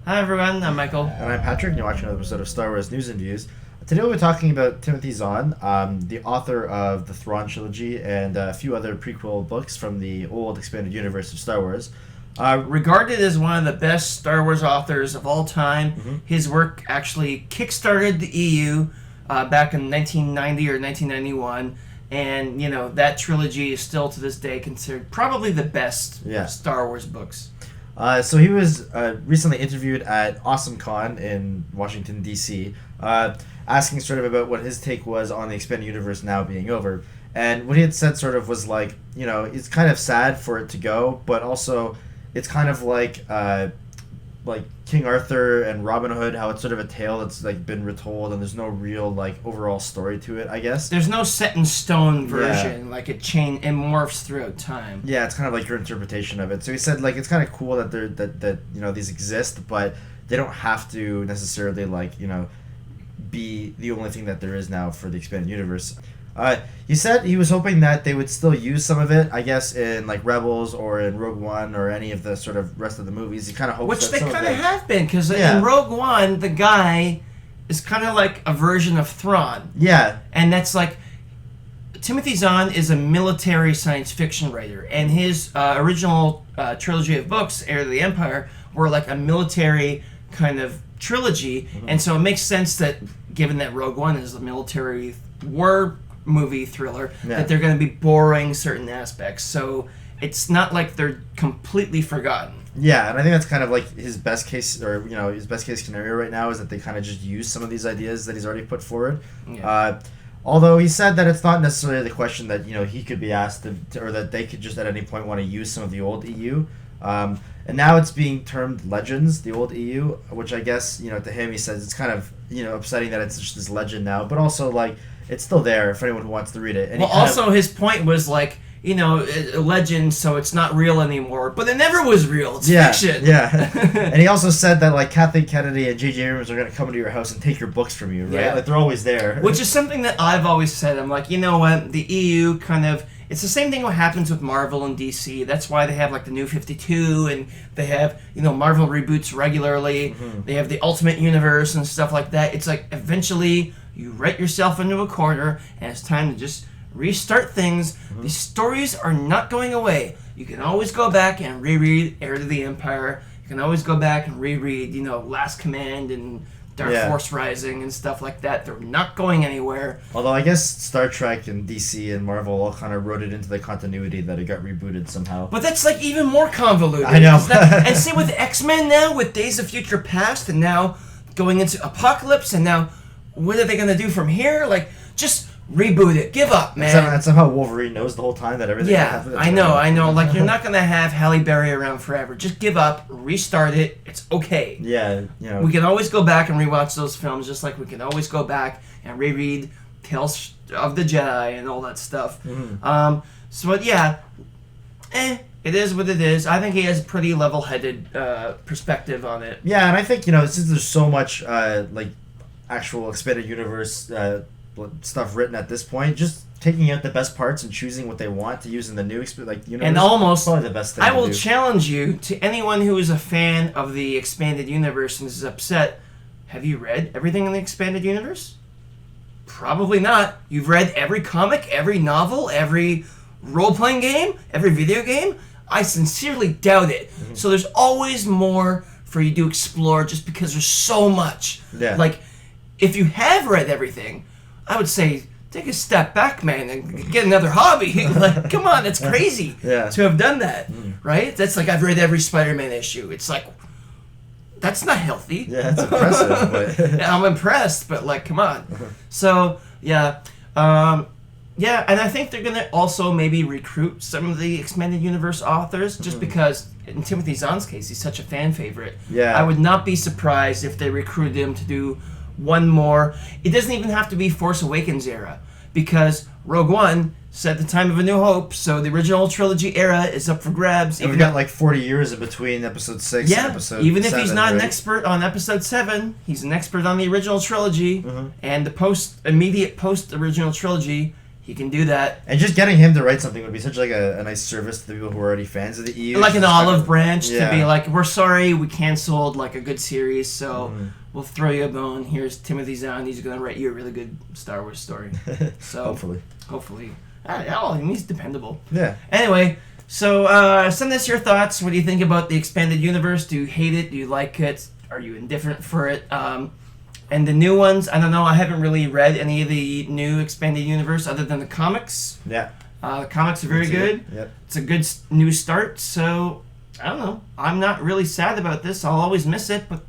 Hi everyone, I'm Michael. And I'm Patrick, and you're watching another episode of Star Wars News and Views. Today we'll be talking about Timothy Zahn, the author of the Thrawn trilogy and a few other prequel books from the old expanded universe of Star Wars. Regarded as one of the best Star Wars authors of all time, his work actually kickstarted the EU back in 1990 or 1991, and that trilogy is still to this day considered probably the best Star Wars books. So he was recently interviewed at AwesomeCon in Washington, D.C., asking sort of about what his take was on the expanded universe now being over. And what he had said sort of was like, it's kind of sad for it to go, but also it's kind of like King Arthur and Robin Hood, how it's sort of a tale that's like been retold and there's no real like overall story to it, I guess. There's no set in stone version, like it morphs throughout time. Yeah, it's kind of like your interpretation of it. So he said like it's kind of cool that these exist, but they don't have to necessarily be the only thing that there is now for the expanded universe. He said he was hoping that they would still use some of it, I guess, in like Rebels or in Rogue One or any of the sort of rest of the movies. He kind of hopes which that they kind of have been, because in Rogue One, the guy is kind of like a version of Thrawn. Yeah, and that's like Timothy Zahn is a military science fiction writer, and his original trilogy of books, Heir to the Empire, were like a military kind of trilogy, and so it makes sense that, given that Rogue One is a military war movie thriller, that they're going to be borrowing certain aspects. So it's not like they're completely forgotten. Yeah, and I think that's kind of like his best case, or his best case scenario right now is that they kind of just use some of these ideas that he's already put forward. Yeah. Although he said that it's not necessarily the question that he could be asked or that they could just at any point want to use some of the old EU. And now it's being termed Legends, the old EU, which I guess to him he says it's kind of upsetting that it's just this legend now, but also like it's still there if anyone who wants to read it. And his point was like, a legend, so it's not real anymore. But it never was real. It's fiction. Yeah. And he also said that like Kathleen Kennedy and J.J. Abrams are going to come into your house and take your books from you, right? Yeah. Like they're always there. Which is something that I've always said. I'm like, what? The EU kind of... It's the same thing what happens with Marvel and DC. That's why they have like the New 52, and they have, Marvel reboots regularly. They have the Ultimate Universe and stuff like that. It's like eventually you write yourself into a corner and it's time to just restart things. These stories are not going away. You can always go back and reread Heir to the Empire. You can always go back and reread, Last Command and Dark Force Rising and stuff like that. They're not going anywhere. Although I guess Star Trek and DC and Marvel all kind of wrote it into the continuity that it got rebooted somehow. But that's like even more convoluted. I know. And same with X-Men now, with Days of Future Past, and now going into Apocalypse, and now what are they going to do from here? Like, just reboot it. Give up, man. That's somehow Wolverine knows the whole time that everything happens. I know. Like, you're not going to have Halle Berry around forever. Just give up, restart it. It's okay. Yeah, We can always go back and rewatch those films, just like we can always go back and reread Tales of the Jedi and all that stuff. It is what it is. I think he has a pretty level-headed perspective on it. Yeah, and I think, since there's so much, actual expanded universe stuff written at this point, just taking out the best parts and choosing what they want to use in the new universe, and almost probably the best thing I will challenge you, to anyone who is a fan of the expanded universe and is upset, have you read everything in the expanded universe? Probably not. You've read every comic, every novel, every role-playing game, every video game? I sincerely doubt it. So there's always more for you to explore, just because there's so much. Yeah. Like, if you have read everything, I would say take a step back, man, and get another hobby. Like, come on, that's crazy to have done that, right? That's like, I've read every Spider-Man issue. It's like, that's not healthy. Yeah, that's impressive. But I'm impressed, but like, come on. So, and I think they're going to also maybe recruit some of the expanded universe authors, just because, in Timothy Zahn's case, he's such a fan favorite. Yeah. I would not be surprised if they recruited him to do one more. It doesn't even have to be Force Awakens era, because Rogue One set the time of A New Hope, so the original trilogy era is up for grabs. And we've got like 40 years in between episode 6 and episode 7. Even if he's not an expert on episode 7, he's an expert on the original trilogy, and the immediate post original trilogy. he can do that. And just getting him to write something would be such like a nice service to the people who are already fans of the EU. Like an olive branch yeah. to be like, we're sorry, we canceled like a good series, so we'll throw you a bone. Here's Timothy Zahn. He's going to write you a really good Star Wars story. So hopefully. I mean, he's dependable. Yeah. Anyway, so send us your thoughts. What do you think about the expanded universe? Do you hate it? Do you like it? Are you indifferent for it? And the new ones, I don't know. I haven't really read any of the new expanded universe other than the comics. Yeah. The comics are very good. Yep. It's a good new start. So I don't know. I'm not really sad about this. I'll always miss it, but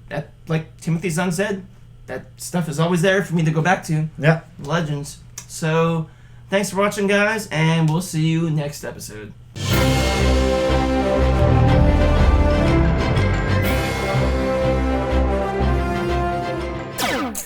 like Timothy Zahn said, that stuff is always there for me to go back to. Yeah. Legends. So thanks for watching, guys, and we'll see you next episode.